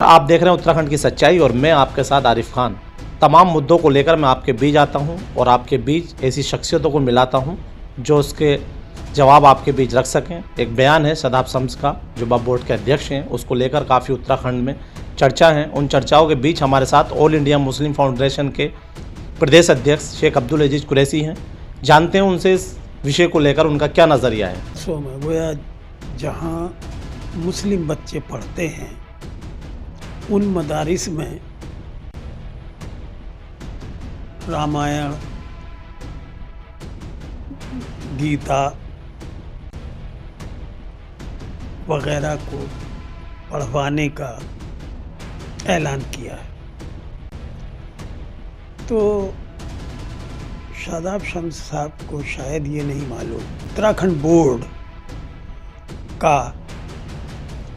आप देख रहे हैं उत्तराखंड की सच्चाई और मैं आपके साथ आरिफ खान। तमाम मुद्दों को लेकर मैं आपके बीच आता हूं और आपके बीच ऐसी शख्सियतों को मिलाता हूं जो उसके जवाब आपके बीच रख सकें। एक बयान है शादाब शम्स का, जो वक्फ बोर्ड के अध्यक्ष हैं, उसको लेकर काफ़ी उत्तराखंड में चर्चा है। उन चर्चाओं के बीच हमारे साथ ऑल इंडिया मुस्लिम फाउंडेशन के प्रदेश अध्यक्ष शेख अब्दुल अजीज कुरैशी हैं। जानते हैं उनसे इस विषय को लेकर उनका क्या नज़रिया है। सो में गोया जहाँ मुस्लिम बच्चे पढ़ते हैं उन मदारिस में रामायण, गीता वगैरह को पढ़वाने का ऐलान किया है। तो शादाब शम्स साहब को शायद ये नहीं मालूम, उत्तराखंड बोर्ड का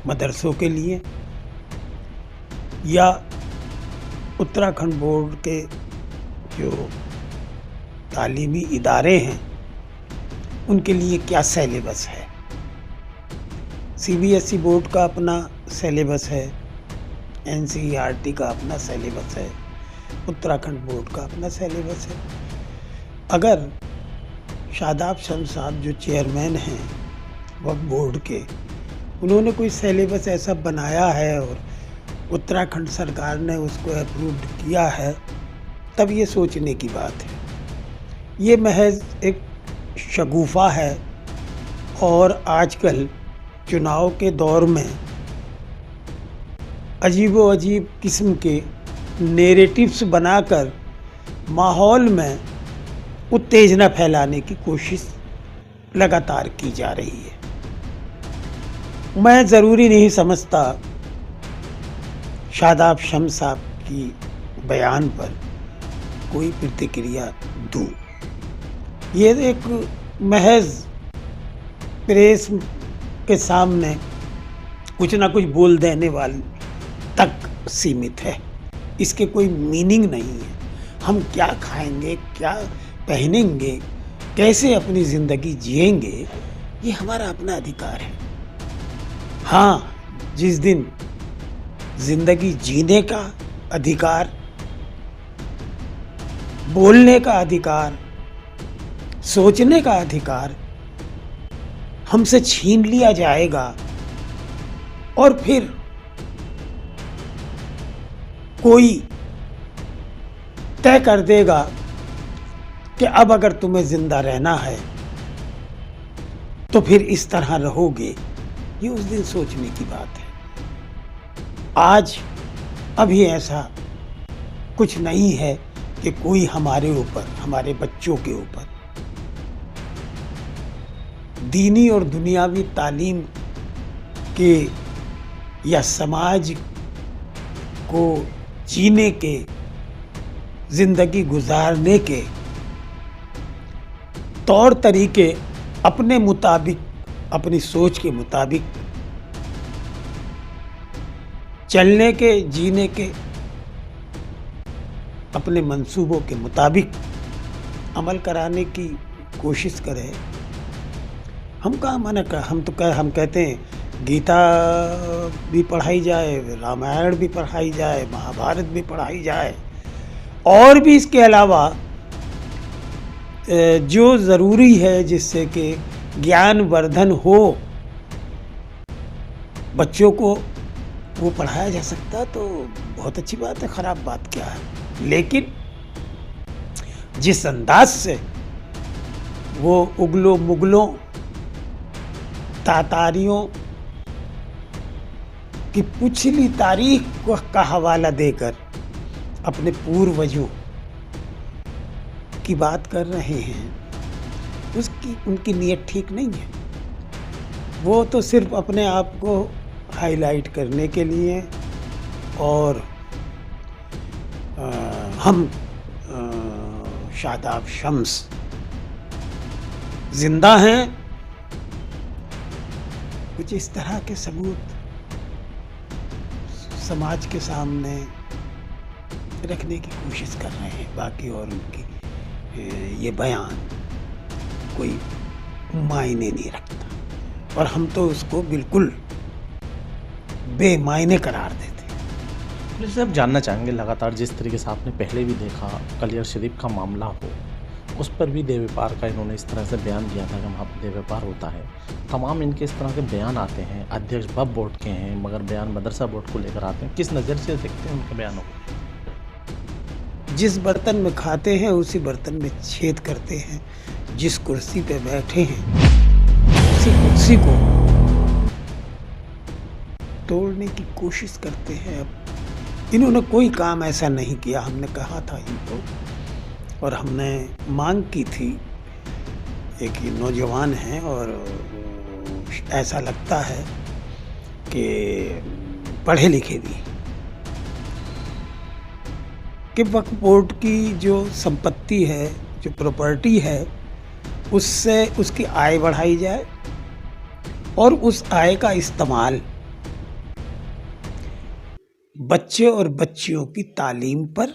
मदरसों के लिए या उत्तराखंड बोर्ड के जो तालीमी इदारे हैं उनके लिए क्या सिलेबस है। सीबीएसई बोर्ड का अपना सिलेबस है, एनसीईआरटी का अपना सिलेबस है, उत्तराखंड बोर्ड का अपना सिलेबस है। अगर शादाब शम्स साहब जो चेयरमैन हैं वक्फ बोर्ड के, उन्होंने कोई सिलेबस ऐसा बनाया है और उत्तराखंड सरकार ने उसको अप्रूव्ड किया है, तब ये सोचने की बात है। ये महज एक शगुफा है और आजकल चुनाव के दौर में अजीबो अजीब किस्म के नैरेटिव्स बनाकर माहौल में उत्तेजना फैलाने की कोशिश लगातार की जा रही है। मैं ज़रूरी नहीं समझता शादाब शम्स साहब की बयान पर कोई प्रतिक्रिया दूँ। ये एक महज प्रेस के सामने कुछ ना कुछ बोल देने वाले तक सीमित है। इसके कोई मीनिंग नहीं है। हम क्या खाएंगे, क्या पहनेंगे, कैसे अपनी ज़िंदगी जिएंगे, ये हमारा अपना अधिकार है। हाँ, जिस दिन ज़िंदगी जीने का अधिकार, बोलने का अधिकार, सोचने का अधिकार हमसे छीन लिया जाएगा और फिर कोई तय कर देगा कि अब अगर तुम्हें जिंदा रहना है तो फिर इस तरह रहोगे, ये उस दिन सोचने की बात है। आज अभी ऐसा कुछ नहीं है कि कोई हमारे ऊपर, हमारे बच्चों के ऊपर दीनी और दुनियावी तालीम के या समाज को जीने के, जिंदगी गुजारने के तौर तरीके अपने मुताबिक, अपनी सोच के मुताबिक चलने के, जीने के, अपने मंसूबों के मुताबिक अमल कराने की कोशिश करें। हम कहाँ मना कर, हम कहते हैं गीता भी पढ़ाई जाए, रामायण भी पढ़ाई जाए, महाभारत भी पढ़ाई जाए, और भी इसके अलावा जो ज़रूरी है जिससे कि ज्ञान वर्धन हो बच्चों को, वो पढ़ाया जा सकता तो बहुत अच्छी बात है, ख़राब बात क्या है। लेकिन जिस अंदाज से वो उगलों मुगलों, तातारियों की पिछली तारीख का हवाला देकर अपने पूर्वजों की बात कर रहे हैं, उनकी नीयत ठीक नहीं है। वो तो सिर्फ अपने आप को हाईलाइट करने के लिए, और हम शादाब शम्स जिंदा हैं, कुछ इस तरह के सबूत समाज के सामने रखने की कोशिश कर रहे हैं। बाकी और उनकी ये बयान कोई मायने नहीं रखता और हम तो उसको बिल्कुल बेमायने करार देते हैं। पुलिस साहब जानना चाहेंगे, लगातार जिस तरीके से आपने पहले भी देखा कलियर शरीफ का मामला हो, उस पर भी देह व्यापार का इन्होंने इस तरह से बयान दिया था कि वहाँ पर देह व्यापार होता है। तमाम इनके इस तरह के बयान आते हैं, अध्यक्ष वक्फ बोर्ड के हैं मगर बयान मदरसा बोर्ड को लेकर आते हैं, किस नज़र से देखते हैं उनके बयानों को? जिस बर्तन में खाते हैं उसी बर्तन में छेद करते हैं। जिस कुर्सी पे बैठे हैं उसी कुर्सी को तोड़ने की कोशिश करते हैं। अब इन्होंने कोई काम ऐसा नहीं किया, हमने कहा था इनको और हमने मांग की थी। एक नौजवान हैं और ऐसा लगता है कि पढ़े लिखे भी, कि वक्फ बोर्ड की जो संपत्ति है, जो प्रॉपर्टी है, उससे उसकी आय बढ़ाई जाए और उस आय का इस्तेमाल बच्चे और बच्चियों की तालीम पर,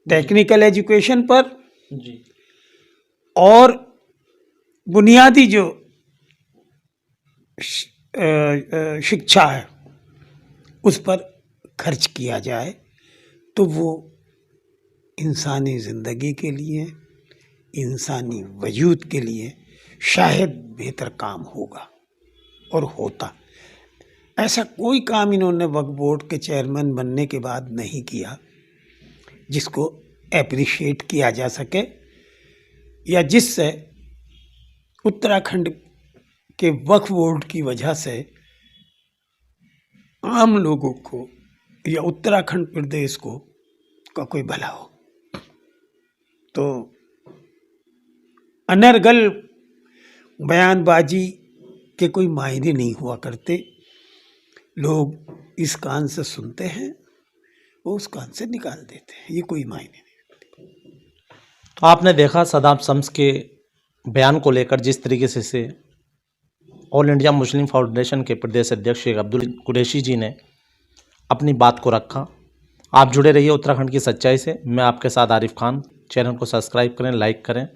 टेक्निकल एजुकेशन पर जी। और बुनियादी जो शिक्षा है उस पर खर्च किया जाए तो वो इंसानी ज़िंदगी के लिए, इंसानी वजूद के लिए शायद बेहतर काम होगा और होता। ऐसा कोई काम इन्होंने वक्फ बोर्ड के चेयरमैन बनने के बाद नहीं किया जिसको एप्रिशिएट किया जा सके या जिससे उत्तराखंड के वक्फ बोर्ड की वजह से आम लोगों को या उत्तराखंड प्रदेश को का कोई भला हो। तो अनर्गल बयानबाजी के कोई मायने नहीं हुआ करते। लोग इस कान से सुनते हैं, वो उस कान से निकाल देते हैं, ये कोई मायने नहीं। तो आपने देखा सद्दाम शम्स के बयान को लेकर जिस तरीके से ऑल इंडिया मुस्लिम फाउंडेशन के प्रदेश अध्यक्ष शेख अब्दुल कुरैशी जी ने अपनी बात को रखा। आप जुड़े रहिए उत्तराखंड की सच्चाई से। मैं आपके साथ आरिफ खान। चैनल को सब्सक्राइब करें, लाइक करें।